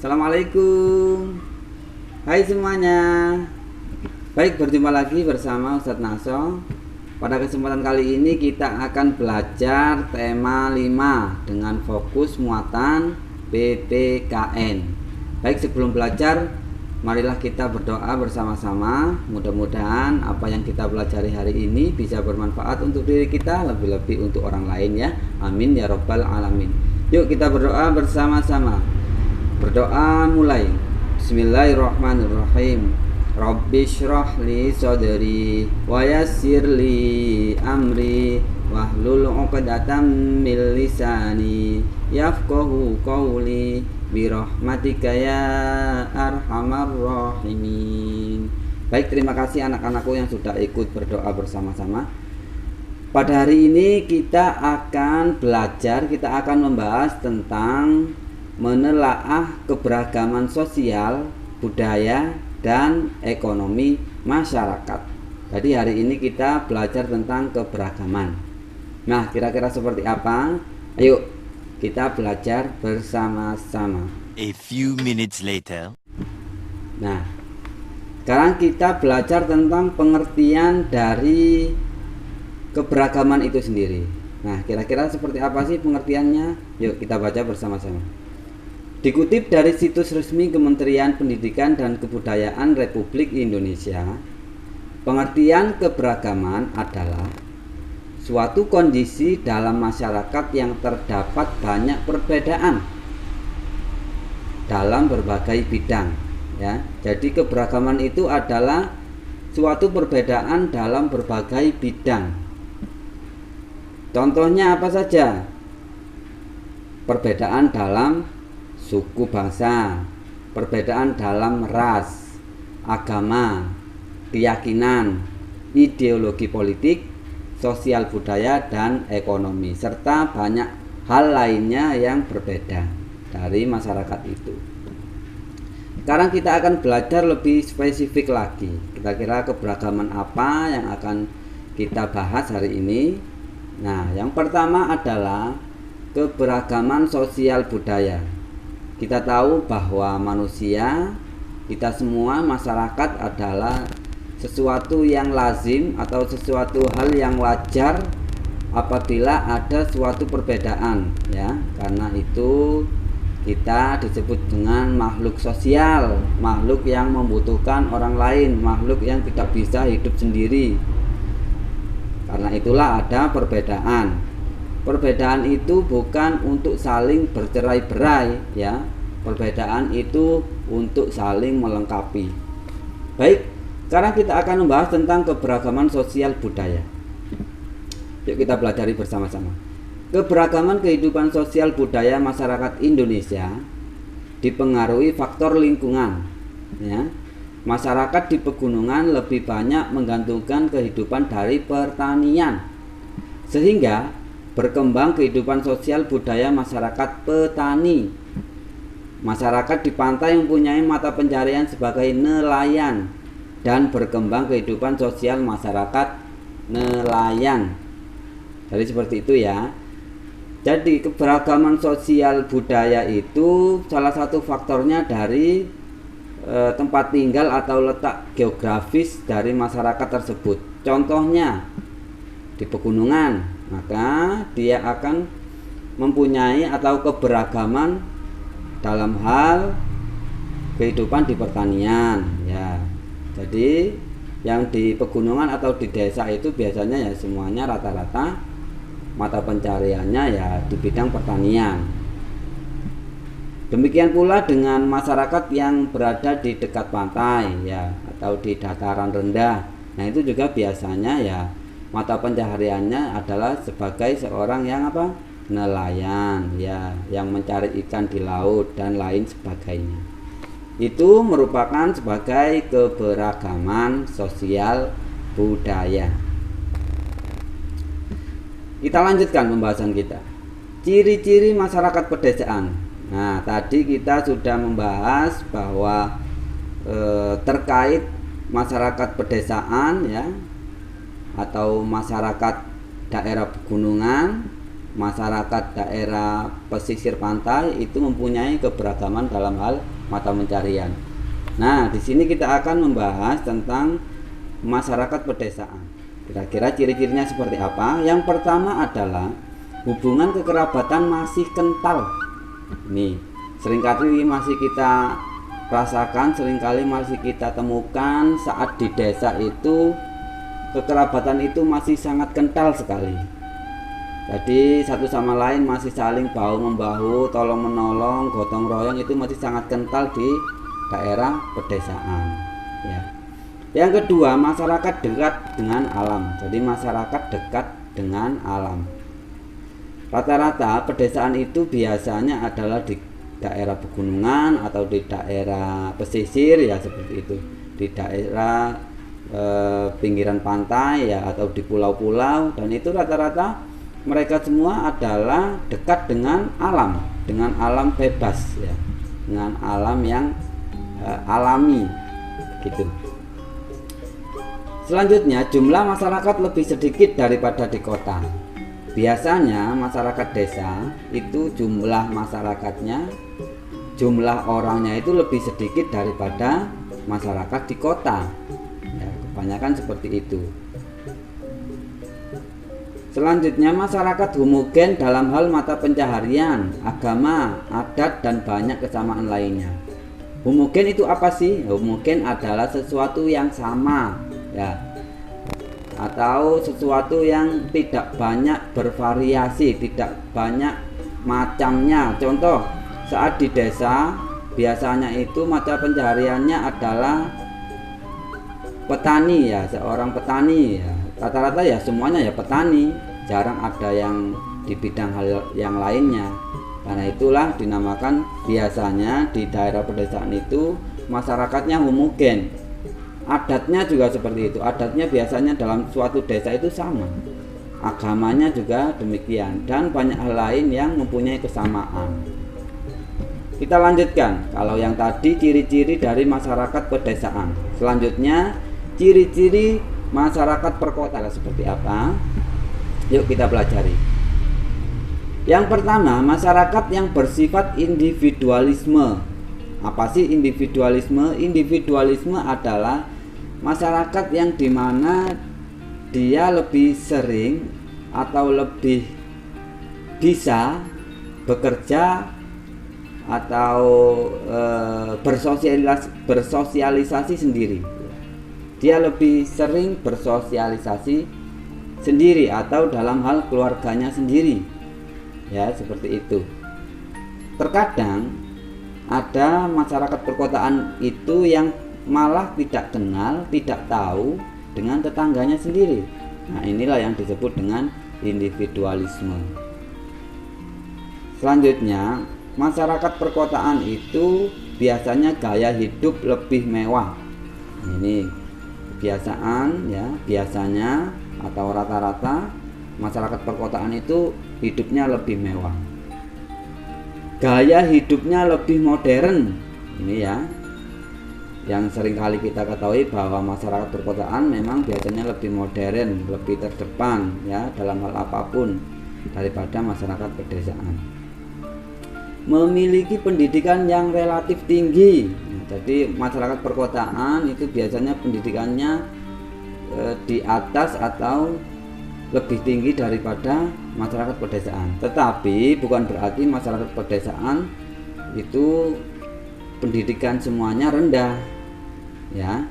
Assalamualaikum. Hai semuanya. Baik, berjumpa lagi bersama Ustadz Naso. Pada kesempatan kali ini kita akan belajar tema 5 dengan fokus muatan PPKN. Baik, sebelum belajar, marilah kita berdoa bersama-sama. Mudah-mudahan apa yang kita pelajari hari ini bisa bermanfaat untuk diri kita, lebih-lebih untuk orang lain ya. Amin ya robbal alamin. Yuk kita berdoa bersama-sama. Berdoa mulai. Bismillahirrahmanirrahim. Rabbi shrah li sadri wa yassir li amri wahlul 'uqdatam min lisani yafqahu qawli bi rahmatika ya arhamar rahimin. Baik, terima kasih anak-anakku yang sudah ikut berdoa bersama-sama. Pada hari ini kita akan membahas tentang menelaah keberagaman sosial, budaya, dan ekonomi masyarakat. Jadi hari ini kita belajar tentang keberagaman. Nah, kira-kira seperti apa? Ayo kita belajar bersama-sama. A few minutes later. Nah, sekarang kita belajar tentang pengertian dari keberagaman itu sendiri. Nah, kira-kira seperti apa sih pengertiannya? Yuk kita baca bersama-sama. Dikutip dari situs resmi Kementerian Pendidikan dan Kebudayaan Republik Indonesia, pengertian keberagaman adalah suatu kondisi dalam masyarakat yang terdapat banyak perbedaan dalam berbagai bidang. Ya, jadi keberagaman itu adalah suatu perbedaan dalam berbagai bidang. Contohnya apa saja? Perbedaan dalam suku bangsa, perbedaan dalam ras, agama, keyakinan, ideologi politik, sosial budaya, dan ekonomi, serta banyak hal lainnya yang berbeda dari masyarakat itu. Sekarang kita akan belajar lebih spesifik lagi. Kira-kira keberagaman apa yang akan kita bahas hari ini? Nah, yang pertama adalah keberagaman sosial budaya. Kita tahu bahwa manusia, kita semua masyarakat adalah sesuatu yang lazim atau sesuatu hal yang wajar apabila ada suatu perbedaan ya. Karena itu kita disebut dengan makhluk sosial, makhluk yang membutuhkan orang lain, makhluk yang tidak bisa hidup sendiri. Karena itulah ada perbedaan. Perbedaan itu bukan untuk saling bercerai-berai ya. Perbedaan itu untuk saling melengkapi. Baik, sekarang kita akan membahas tentang keberagaman sosial budaya. Yuk kita pelajari bersama-sama. Keberagaman kehidupan sosial budaya masyarakat Indonesia dipengaruhi faktor lingkungan ya. Masyarakat di pegunungan lebih banyak menggantungkan kehidupan dari pertanian, sehingga berkembang kehidupan sosial budaya masyarakat petani. Masyarakat di pantai mempunyai mata pencarian sebagai nelayan dan berkembang kehidupan sosial masyarakat nelayan. Jadi seperti itu ya. Jadi keberagaman sosial budaya itu salah satu faktornya dari tempat tinggal atau letak geografis dari masyarakat tersebut. Contohnya di pegunungan, maka dia akan mempunyai atau keberagaman dalam hal kehidupan di pertanian ya. Jadi yang di pegunungan atau di desa itu biasanya ya semuanya rata-rata mata pencariannya ya di bidang pertanian. Demikian pula dengan masyarakat yang berada di dekat pantai ya atau di dataran rendah. Nah, itu juga biasanya ya mata pencahariannya adalah sebagai seorang yang apa? Nelayan ya, yang mencari ikan di laut dan lain sebagainya. Itu merupakan sebagai keberagaman sosial budaya. Kita lanjutkan pembahasan kita. Ciri-ciri masyarakat pedesaan. Nah, tadi kita sudah membahas bahwa terkait masyarakat pedesaan ya atau masyarakat daerah pegunungan masyarakat daerah pesisir pantai itu mempunyai keberagaman dalam hal mata pencarian. Nah, di sini kita akan membahas tentang masyarakat pedesaan. Kira-kira ciri-cirinya seperti apa? Yang pertama adalah hubungan kekerabatan masih kental. Ini seringkali masih kita rasakan, seringkali masih kita temukan saat di desa itu kekerabatan itu masih sangat kental sekali. Jadi satu sama lain masih saling bahu membahu, tolong menolong, gotong royong itu masih sangat kental di daerah pedesaan. Ya. Yang kedua, masyarakat dekat dengan alam. Jadi masyarakat dekat dengan alam. Rata-rata pedesaan itu biasanya adalah di daerah pegunungan atau di daerah pesisir ya seperti itu. Di daerah pinggiran pantai ya atau di pulau-pulau, dan itu rata-rata mereka semua adalah dekat dengan alam bebas ya, dengan alam yang alami gitu. Selanjutnya, jumlah masyarakat lebih sedikit daripada di kota. Biasanya masyarakat desa itu jumlah masyarakatnya, jumlah orangnya itu lebih sedikit daripada masyarakat di kota ya, kebanyakan seperti itu. Selanjutnya, masyarakat homogen dalam hal mata pencaharian, agama, adat, dan banyak kesamaan lainnya. Homogen itu apa sih? Homogen adalah sesuatu yang sama ya, atau sesuatu yang tidak banyak bervariasi, tidak banyak macamnya. Contoh, saat di desa biasanya itu mata pencahariannya adalah petani ya, seorang petani ya. Rata-rata ya semuanya ya petani, jarang ada yang di bidang hal yang lainnya. Karena itulah dinamakan biasanya di daerah pedesaan itu masyarakatnya homogen. Adatnya juga seperti itu. Adatnya biasanya dalam suatu desa itu sama. Agamanya juga demikian, dan banyak hal lain yang mempunyai kesamaan. Kita lanjutkan. Kalau yang tadi ciri-ciri dari masyarakat pedesaan. Selanjutnya, ciri-ciri masyarakat perkotaan seperti apa? Yuk kita pelajari. Yang pertama, masyarakat yang bersifat individualisme. Apa sih individualisme? Individualisme adalah masyarakat yang dimana dia lebih sering atau lebih bisa bekerja atau bersosialisasi sendiri. Dia lebih sering bersosialisasi sendiri atau dalam hal keluarganya sendiri ya, seperti itu. Terkadang ada masyarakat perkotaan itu yang malah tidak kenal, tidak tahu dengan tetangganya sendiri. Nah, inilah yang disebut dengan individualisme. Selanjutnya, masyarakat perkotaan itu biasanya gaya hidup lebih mewah. Ini kebiasaan ya, biasanya atau rata-rata masyarakat perkotaan itu hidupnya lebih mewah, gaya hidupnya lebih modern. Ini ya yang seringkali kita ketahui bahwa masyarakat perkotaan memang biasanya lebih modern, lebih terdepan ya dalam hal apapun daripada masyarakat pedesaan. Memiliki pendidikan yang relatif tinggi. Jadi masyarakat perkotaan itu biasanya pendidikannya di atas atau lebih tinggi daripada masyarakat pedesaan. Tetapi bukan berarti masyarakat pedesaan itu pendidikan semuanya rendah. Ya.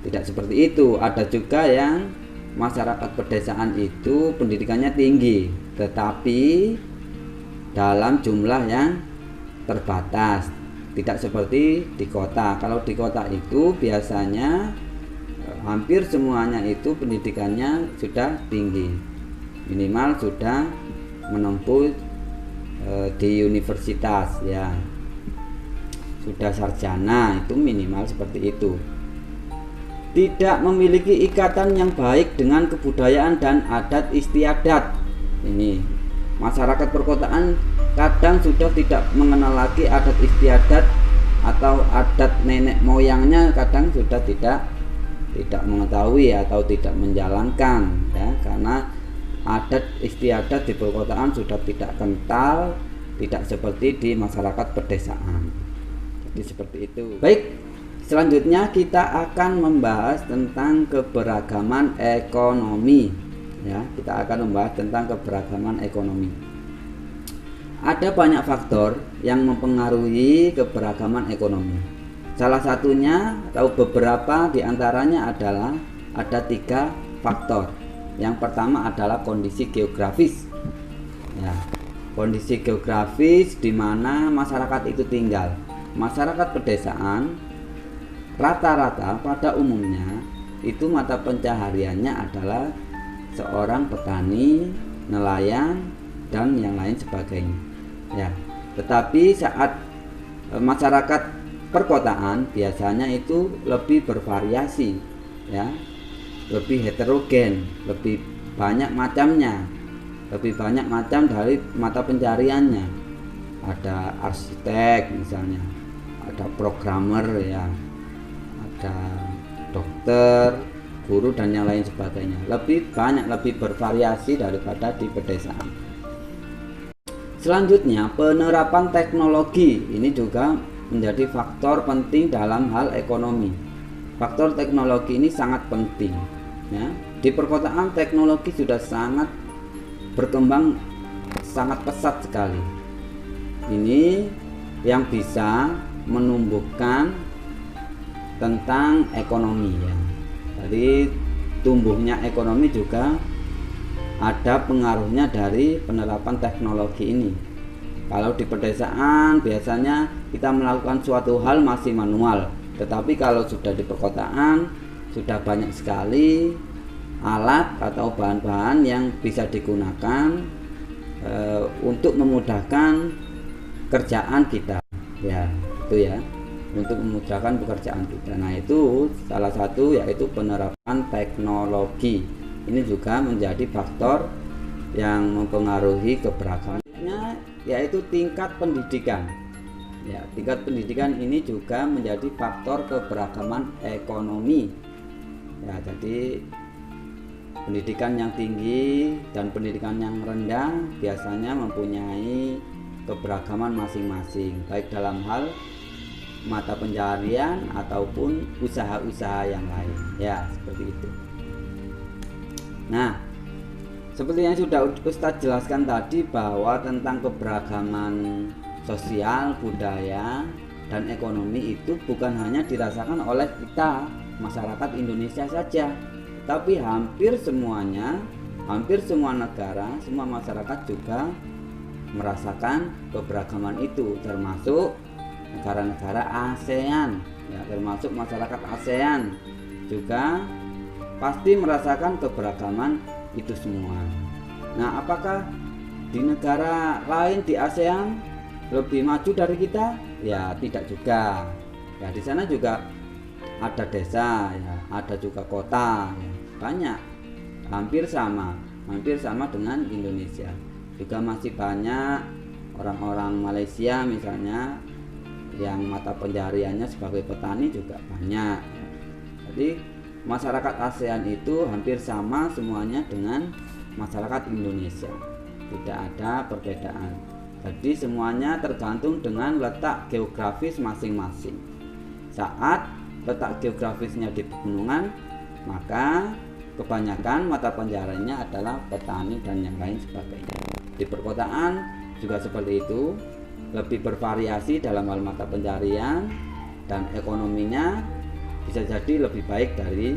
Tidak seperti itu. Ada juga yang masyarakat pedesaan itu pendidikannya tinggi, tetapi dalam jumlah yang terbatas. Tidak seperti di kota. Kalau di kota itu biasanya hampir semuanya itu pendidikannya sudah tinggi, minimal sudah menempuh di universitas ya, sudah sarjana, itu minimal seperti itu. Tidak memiliki ikatan yang baik dengan kebudayaan dan adat istiadat. Ini masyarakat perkotaan kadang sudah tidak mengenal lagi adat istiadat atau adat nenek moyangnya, kadang sudah tidak mengetahui atau tidak menjalankan ya, karena adat istiadat di perkotaan sudah tidak kental, tidak seperti di masyarakat pedesaan. Jadi seperti itu. Baik, selanjutnya kita akan membahas tentang keberagaman ekonomi. Ya, kita akan membahas tentang keberagaman ekonomi. Ada banyak faktor yang mempengaruhi keberagaman ekonomi. Salah satunya atau beberapa diantaranya adalah ada 3 faktor. Yang pertama adalah kondisi geografis. Ya, kondisi geografis di mana masyarakat itu tinggal. Masyarakat pedesaan rata-rata pada umumnya itu mata pencahariannya adalah seorang petani, nelayan, dan yang lain sebagainya. Ya, tetapi saat masyarakat perkotaan biasanya itu lebih bervariasi, ya, lebih heterogen, lebih banyak macamnya, lebih banyak macam dari mata pencariannya. Ada arsitek misalnya, ada programmer, ya, ada dokter, guru, dan yang lain sebagainya. Lebih banyak, lebih bervariasi daripada di pedesaan. Selanjutnya, penerapan teknologi ini juga menjadi faktor penting dalam hal ekonomi. Faktor teknologi ini sangat penting, ya. Di perkotaan teknologi sudah sangat berkembang, sangat pesat sekali. Ini yang bisa menumbuhkan tentang ekonomi, ya. Jadi tumbuhnya ekonomi juga ada pengaruhnya dari penerapan teknologi ini. Kalau di pedesaan biasanya kita melakukan suatu hal masih manual, tetapi kalau sudah di perkotaan sudah banyak sekali alat atau bahan-bahan yang bisa digunakan untuk memudahkan kerjaan kita, ya, itu ya, untuk memudahkan pekerjaan kita. Nah, itu salah satu, yaitu penerapan teknologi. Ini juga menjadi faktor yang mempengaruhi keberagaman, yaitu tingkat pendidikan. Ya, tingkat pendidikan ini juga menjadi faktor keberagaman ekonomi. Ya, jadi pendidikan yang tinggi dan pendidikan yang rendah biasanya mempunyai keberagaman masing-masing, baik dalam hal mata pencaharian ataupun usaha-usaha yang lain, ya, seperti itu. Nah, seperti yang sudah Ustadz jelaskan tadi, bahwa tentang keberagaman sosial, budaya, dan ekonomi itu bukan hanya dirasakan oleh kita masyarakat Indonesia saja, tapi hampir semuanya, hampir semua negara, semua masyarakat juga merasakan keberagaman itu, termasuk negara-negara ASEAN, ya, termasuk masyarakat ASEAN juga pasti merasakan keberagaman itu semua. Nah, apakah di negara lain di ASEAN lebih maju dari kita? Ya, tidak juga. Ya, di sana juga ada desa, ya, ada juga kota, ya, banyak, hampir sama dengan Indonesia. Juga masih banyak orang-orang Malaysia misalnya yang mata pencahariannya sebagai petani juga banyak. Jadi masyarakat ASEAN itu hampir sama semuanya dengan masyarakat Indonesia, tidak ada perbedaan. Jadi semuanya tergantung dengan letak geografis masing-masing. Saat letak geografisnya di pegunungan, maka kebanyakan mata pencahariannya adalah petani dan yang lain sebagainya. Di perkotaan juga seperti itu, lebih bervariasi dalam hal mata pencaharian, dan ekonominya bisa jadi lebih baik dari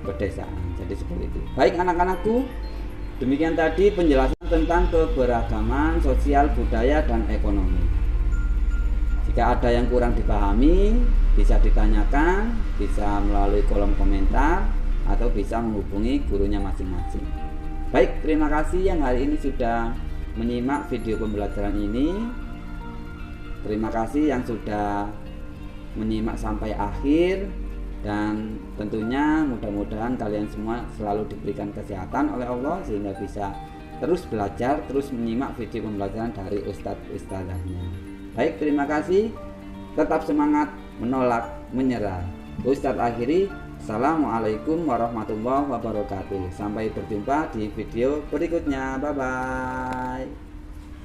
pedesaan. Jadi seperti itu. Baik anak-anakku, demikian tadi penjelasan tentang keberagaman sosial, budaya, dan ekonomi. Jika ada yang kurang dipahami, bisa ditanyakan, bisa melalui kolom komentar, atau bisa menghubungi gurunya masing-masing. Baik, terima kasih yang hari ini sudah menyimak video pembelajaran ini. Terima kasih yang sudah menyimak sampai akhir, dan tentunya mudah-mudahan kalian semua selalu diberikan kesehatan oleh Allah sehingga bisa terus belajar, terus menyimak video pembelajaran dari ustadz-ustadzahnya. Baik, terima kasih. Tetap semangat, menolak menyerah. Ustadz akhiri. Assalamualaikum warahmatullahi wabarakatuh. Sampai berjumpa di video berikutnya. Bye bye.